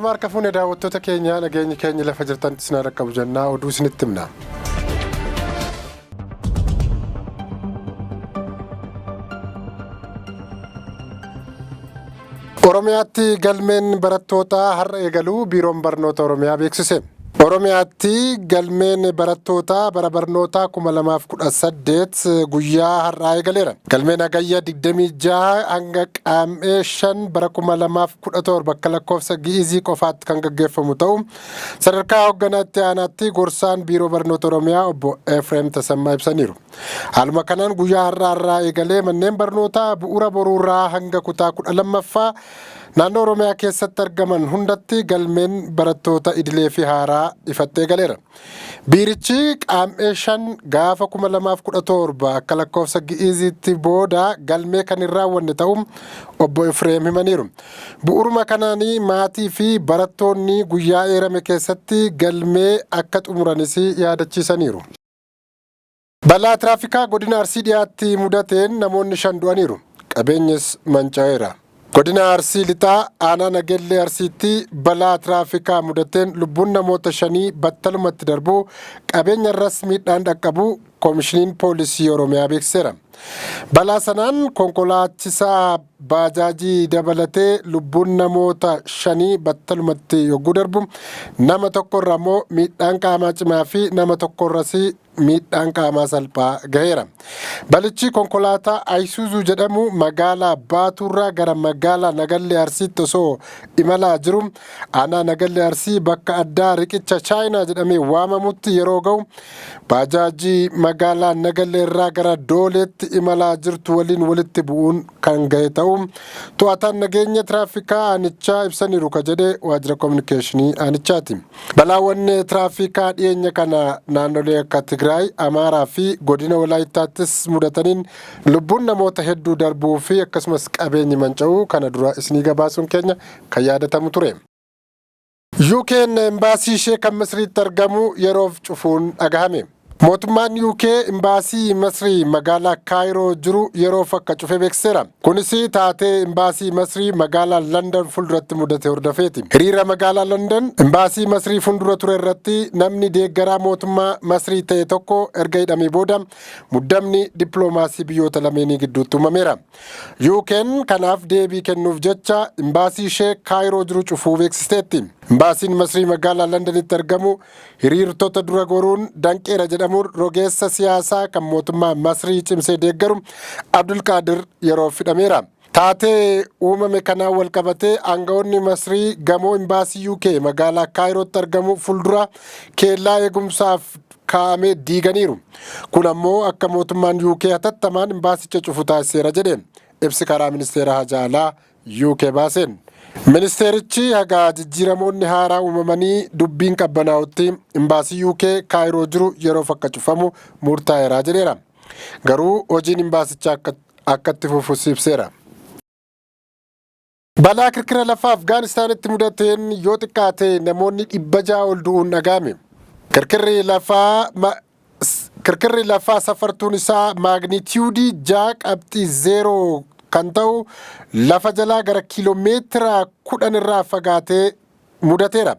Ashamaar kafuun daawwattoota keenya nageenyi keenya lafa jirtan isna rakkabu jennaa oduu isinitti himna. Oromiyaatti galmeen barattootaa har'a eegaluu biiroon barnoota Oromiyaa beeksise. Oromiyaatti galmeen barattootaa bara barnootaa 2018 guyyaa har'aa eegaleera. Galmeen hagayya 26 hanga qaamee 5 bara 2017 bakka lakkoofsa gi'izii qofaatti kan gaggeeffamu ta'u sadarkaa hoogganaatti aanaatti gorsaan biiroo barnoota Oromiyaa obbo Efreem Tasammaa ibsaniiru. Haaluma kanaan guyyaa har'aa eegalee manneen barnootaa bu'uura boruurraa hanga kutaa 12ffaa naannoo Oromiyaa keessatti argaman hundatti galmeen barattoota idilee fi haaraa ifattee galeera. Biirichi qaamee 5 gaafa 2017 akka lakkoofsa gi'iziitti booda galmee kan hin raawwanne ta'u obbo Efreem himaniiru. Bu'uuruma kanaanii maatii fi barattoonni guyyaa eerame keessatti galmee akka xumuranis yaadachiisaniiru. Balaa tiraafikaa godina Arsii dhiyaatti mudateen namoonni 5 du'aniiru. Qabeenyis manca'eera. Godina Arsii lixaa aanaa Nagellee Arsiitti balaa tiraafikaa mudateen lubbuun namoota 5 battalumatti darbuu qabeenya irras miidhaan dhaqqabuu koomishiniin poolisii Oromiyaa beeksiseera. Balaa sanaan konkolaachisaa baajaajii dabalatee lubbuun namoota 5 battalumatti yogguu darbu nama tokkorra immoo miidhaan qaamaa cimaa fi nama tokkorras miidhaan qaamaa salphaa gaheera. Balichi konkolaataa Ayisuuzuu jedhamu magaalaa Baatuurraa gara magaalaa Nagallee Arsiitti osoo imalaa jiru aanaa Nagallee Arsii bakka addaa riqicha Chaayinaa jedhamee waamamutti yeroo ga'u baajaajii magaalaa Nagallee irraa gara Dooleetti imalaa jirtu waliin walitti bu'uun kan gahe ta'u to'ataan nageenya tiraafikaa aanichaa ibsaniiru ka jedhe waajjira koominikeeshinii aanichaati. Balaawwan tiraafikaa dhiyeenya kana naannolee akka Tigraay, Amaaraa fi godina Walaayittaattis mudataniin lubbuun namoota hedduu darbuu fi akkasumas qabeenyi manca'uu kana dura isinii gabaasuun keenya kan yaadatamu ture. UK'n embaasii ishee kan Misriitti argamu yeroof cufuun dhagahame. Mootummaan UK imbaasii Masrii magaalaa Kaayiroo jiru yeroof akka cufe beeksiseera. Kunis taatee imbaasii Masrii magaalaa London fuulduratti mudate hordofeeti. Hiriira magaalaa London imbaasii Masrii fuuldura ture irratti namni deeggaraa mootummaa Masrii ta'e tokko erga hidhamee booda muddamni dippiloomaasii biyyoota lameenii gidduutti uumameera. UK'n kanaaf deebii kennuuf jecha imbaasii ishee Kaayiroo jiru cufuu beeksisteetti. Imbaasiin Masrii magaalaa Londonitti argamu hiriirtota dura goruun danqeera jedhamuun rogeessa siyaasaa kan mootummaa Masrii cimsee deeggaru Abdulqaadir yeroof hidhameera. Taatee uumame kanaan wal qabatee aangawoonni Masrii gamoo imbaasii UK magaalaa Kaayirootti argamu fuuldura keellaa eegumsaaf kaa'amee diiganiiru. Kun ammoo akka mootummaan UK hatattamaan imbaasicha cufu taasiseera jedhe ibsi karaa ministeera hajaa alaa UK baaseen. Ministeerichi haga jijjiiramoonni haaraa uumamanii dubbiin qabbanaa'utti imbaasii UK Kaayiroo jiru yeroof akka cufamu murtaa'eera jedheera. Garuu hojiin imbaasichaa akka itti fufu ibseera. Balaa kirkira lafaa Afgaanistaanitti mudateen yoo xiqqaate namoonni 600 ol du'uun dhagahame. Kirkirri lafaa safartuun isaa maagniitiyuudii 6.0 kan ta'u lafa jalaa gara kiiloomeetira 10 irraa fagaatee mudateera.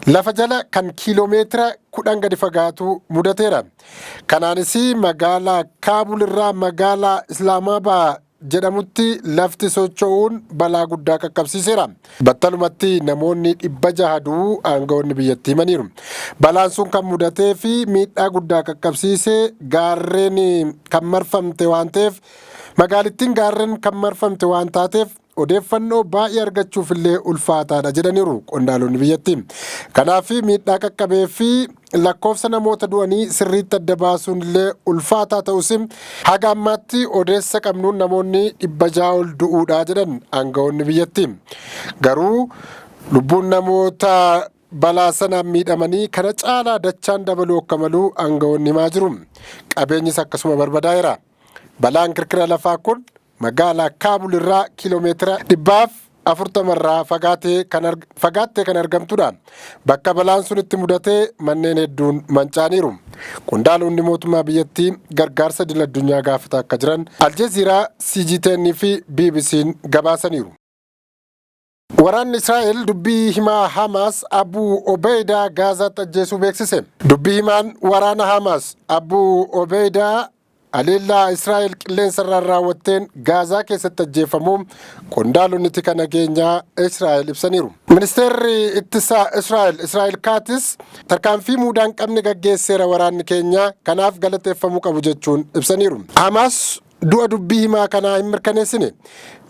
Lafa jala kan kiiloomeetira 10 gadi fagaatu mudateera. Kanaanis magaalaa Kaabul irraa magaalaa Islaamaabad jedhamutti lafti socho'uun balaa guddaa qaqqabsiiseera. Battalumatti namoonni 600 du'uu aangawoonni biyyattii himaniiru. Balaan sun kan mudatee fi miidhaa guddaa qaqqabsiisee gaarreen kan marfamte waan ta'eef magaalittiin gaarreen kan marfamte waan taateef odeeffannoo baay'ee argachuuf illee ulfaataadha jedhaniiru qondaalonni biyyattii. Kanaaf miidhaa qaqqabee fi lakkoofsa namoota du'anii sirriitti adda baasuun illee ulfaataa ta'us haga ammaatti odeessa qabnuun namoonni 600 ol du'uudha jedhan aangawoonni biyyattii. Garuu lubbuun namoota balaa sanaan miidhamanii kana caalaa dachaan dabaluu akka malu aangawoonni himaa jiru. Qabeenyis akkasuma barbadaa'eera. Balaan kirkira lafaa kun magaalaa Kaabul irraa kiiloomeetira 140 irraa fagaattee kan argamtudha. Bakka balaan sun itti mudatee manneen hedduun manca'aniiru. Qondaalonni mootummaa biyyattii gargaarsa idil-addunyaa gaafataa akka jiran Aljeeziraa, CGTN fi BBC'n gabaasaniiru. Waraanni Israa'el dubbii himaa Hamaas Abu Obeydaa Gaazaatti ajjeesuu beeksise. Dubbii himaan waraana Hamaas Abu Obeydaa haleellaa Israa'el qilleensarraan raawwatteen Gaazaa keessatti ajjeefamuu qondaalonni tika nageenyaa Israa'el ibsaniiru. Ministeerri ittisaa Israa'el Kaatis tarkaanfii muudaan qabne gaggeesseera waraanni keenya kanaaf galateeffamuu qabu jechuun ibsaniiru. Hamaas du'a dubbii himaa kanaa hin mirkaneessine.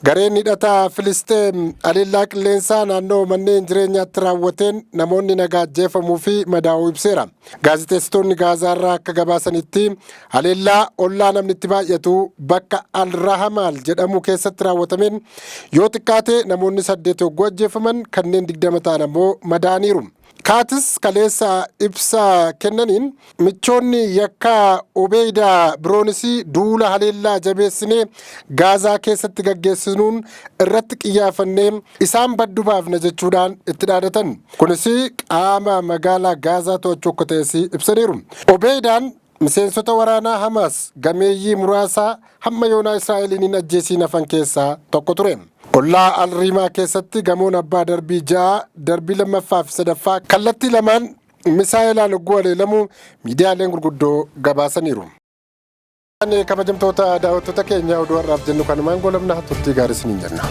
Gareen hidhataa Filisxeem haleellaa qilleensaa naannoo manneen jireenyaatti raawwateen namoonni nagaa ajjeefamuu fi madaa'uu ibseera. Gaazexeessitoonni Gaazaarraa akka gabaasanitti haleellaa ollaa namni itti baay'atu bakka Al-Rahamaal jedhamu keessatti raawwatameen yoo xiqqaate namoonni 8 hogguu ajjeefaman kanneen 20 ta'an ammoo madaa'aniiru. Kaatis kaleessa ibsa kennaniin michoonni yakka Obeydaa biroonis duula haleellaa jabeessinee Gaazaa keessatti gaggeessinuun irratti xiyyeeffannee isaan baddu baafna jechuudhaan itti dhaadatan. Kunis qaama magaalaa Gaazaa to'achuu akka ta'es ibsaniiru. Obeydaan miseensota waraanaa Hamaas gameeyyii muraasaa hamma yoonaa Israa'eliin hin ajjeesiin hafan keessaa tokko ture. Ollaa Al-Rimaa keessatti gamoon abbaa darbii 6 darbii 2ffaa fi 3ffaa kallattii lamaan misaa'ilaan hogguu haleelamuu miidiyaaleen gurguddoo gabaasaniiru. Kabajamtoota daawwattoota keenya oduu har'aaf jennu kanumaan goolabna turtii gaarii isiniin jenna.